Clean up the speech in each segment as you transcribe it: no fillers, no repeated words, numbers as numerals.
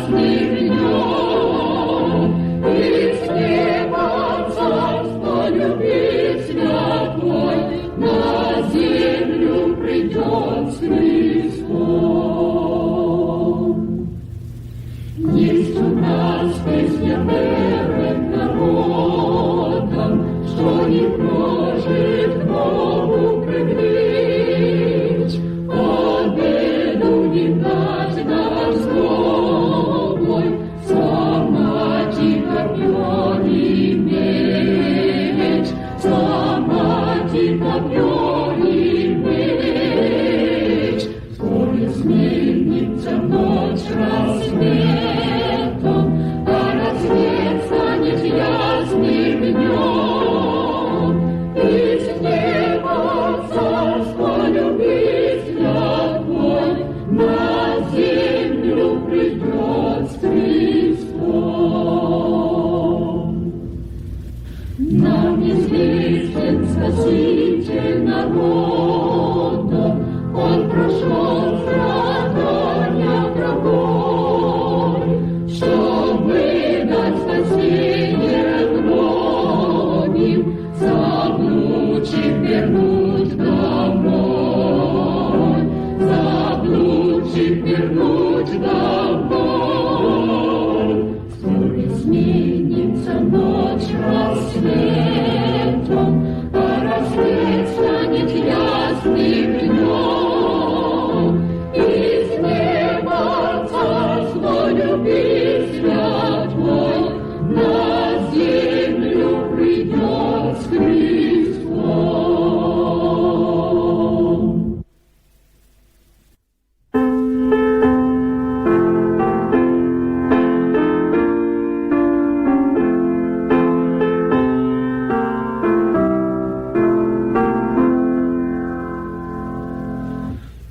ясным днем, из неба царство любви святой, на землю придет с Христом. Есть у нас песня перед народом, что не прожит Богу пригнить, победу не дать наш злобой, сломать копье и меч, сломать копье и меч. Скоро сменится ночь рассветом, а рассвет станет ясным днем. Из неба царство любви святой, на землю придет с Христом. Нам известен Спаситель народа, Он прошел страдания врагов, чтобы дать спасение многим, заблудших вернуть домой, заблудших вернуть домой. Скоро сменится ночь рассветом, а рассвет станет ясным днем. Из неба царство любви святой, на землю придет с Христом.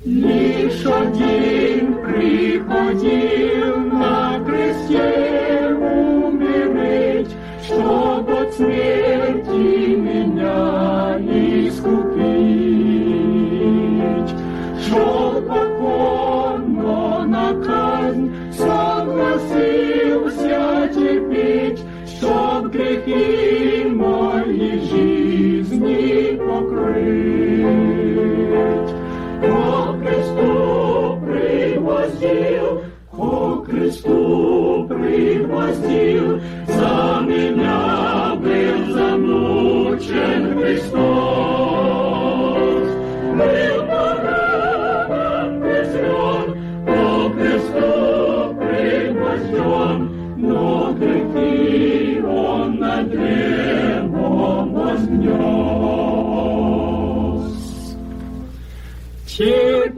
Лишь один приходил на кресте умереть, чтоб от смерти меня искупить. Шел покорно на казнь, согласился терпеть, чтоб грехи моей жизни покрыть. Ко кресту пригвоздил, ко кресту пригвоздил, за меня был замучен Христос. Был поруган, презрен, ко кресту пригвозден, но грехи Он на древо вознес.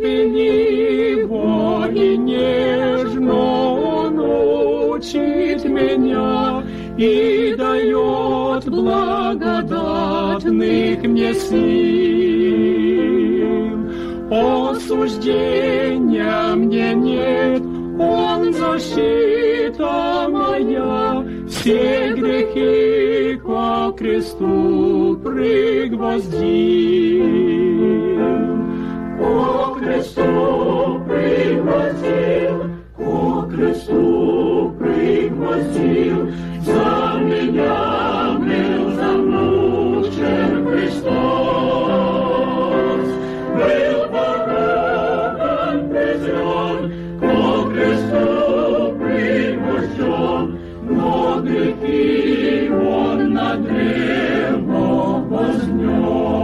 Терпеливо и нежно Он учит меня и дает благодатных мне сил. Осуждения мне нет, Он защита моя, все грехи ко кресту пригвоздил. Ко кресту пригвоздил, ко кресту пригвоздил, за меня был замучен Христос. Был поруган, презрен, ко кресту пригвозден, но грехи Он на древо вознес.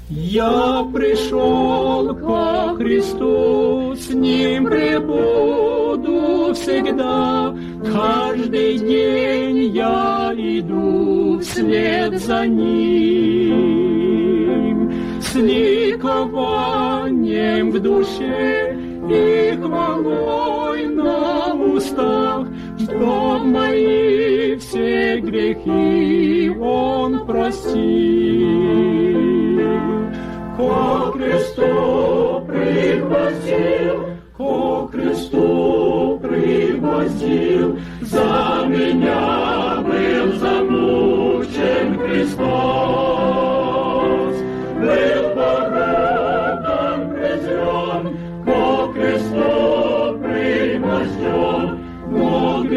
Я пришел ко Христу, с Ним пребуду всегда. Каждый день я иду вслед за Ним, с ликованием в душе и хвалой на устах, что мои все грехи Он простил. Ко кресту пригвоздил, ко кресту пригвоздил, за меня был замучен Христос. Был поруган, презрен, ко кресту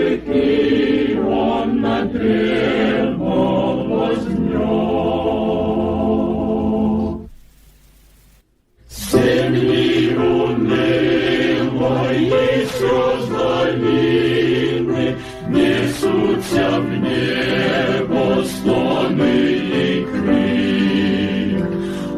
стихи он на древом вознес. Земли унылой слез долины несутся в небо стоны и крик.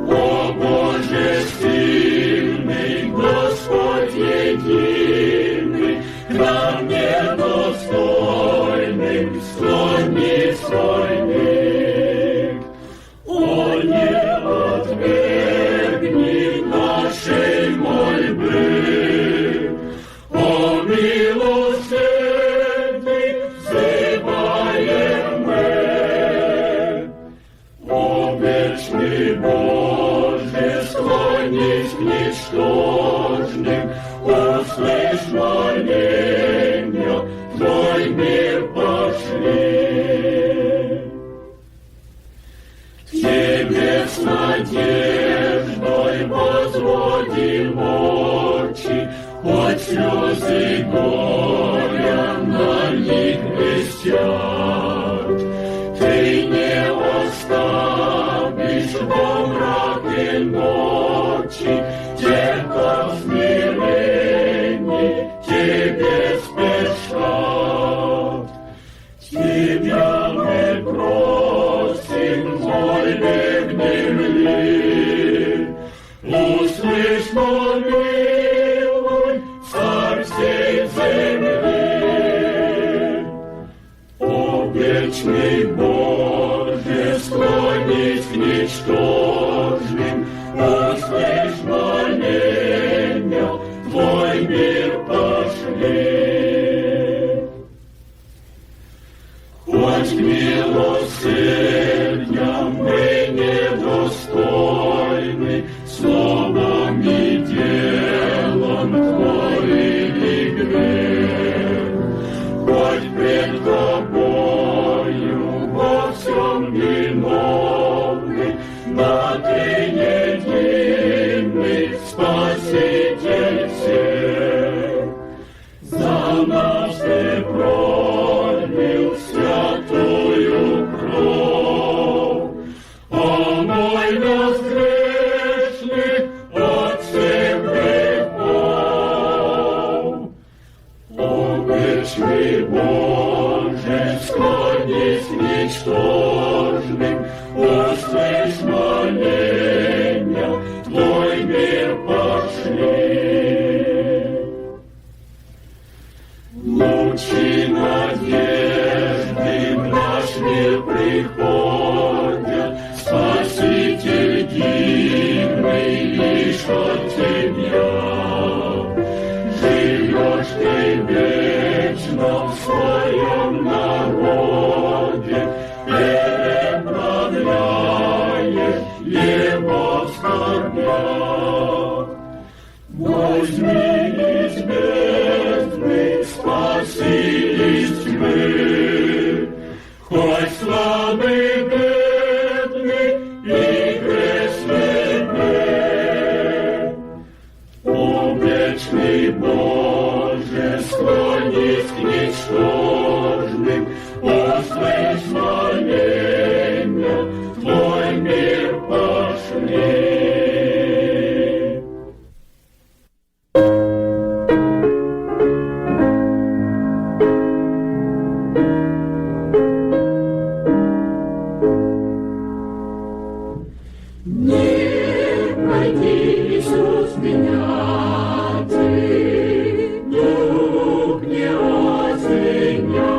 О Боже сильный, Господь единый, к нам недостойным склони свой лик. О, не отвергни нашей мольбы, о милосердный взываем мы. О вечный Боже, склонись к ничтожным, услышь моления, Твой мир пошли. К Тебе с надеждой возводим очи, хоть слезы горя на них блестят. Ты не оставишь во мрак и ночи тех, кто в смирении Тебе спешат. Тебя мы просим, мольбы гневли, услышь, помилуй, Царь всей земли. О вечный Боже, склонись к ничтожным, услышь моления, Твой мир пошли. Хоть к милосердям мы недостойны, словом и делом творили грех. Хоть пред Тобою во всем виновны, но Ты единый Спаситель всех. За нас Ты пролил святую кровь, омой нас грешных от всех грехов. О вечный Боже, склонись к ничтожным, услышь моления, Твой мир пошли. Лучи надежды в наш мир приходят, Спаситель дивный лишь от Тебя. Живешь Ты вечно в своем народе, переправляешь его в скорбях. Возьми из бездны, спаси из тьмы, хоть слабый, бедный и грешный мы. О вечный Боже, склонись к ничтожным, услышь моления, Твой мир пошли. Иисус меня Ты, Дух не оценя.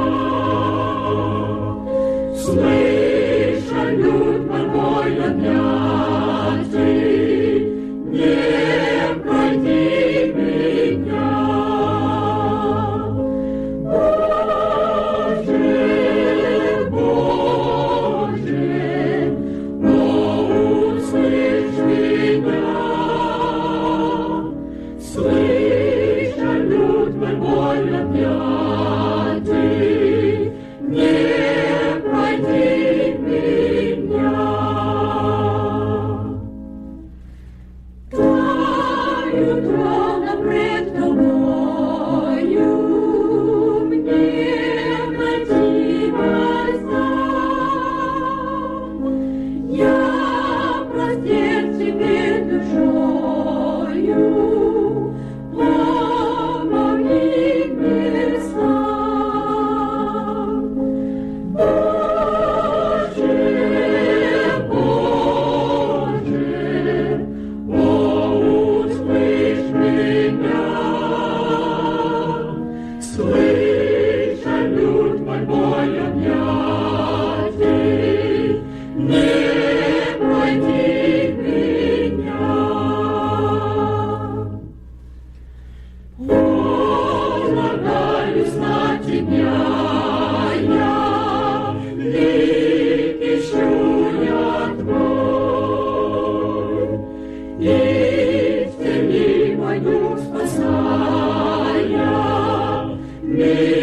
мій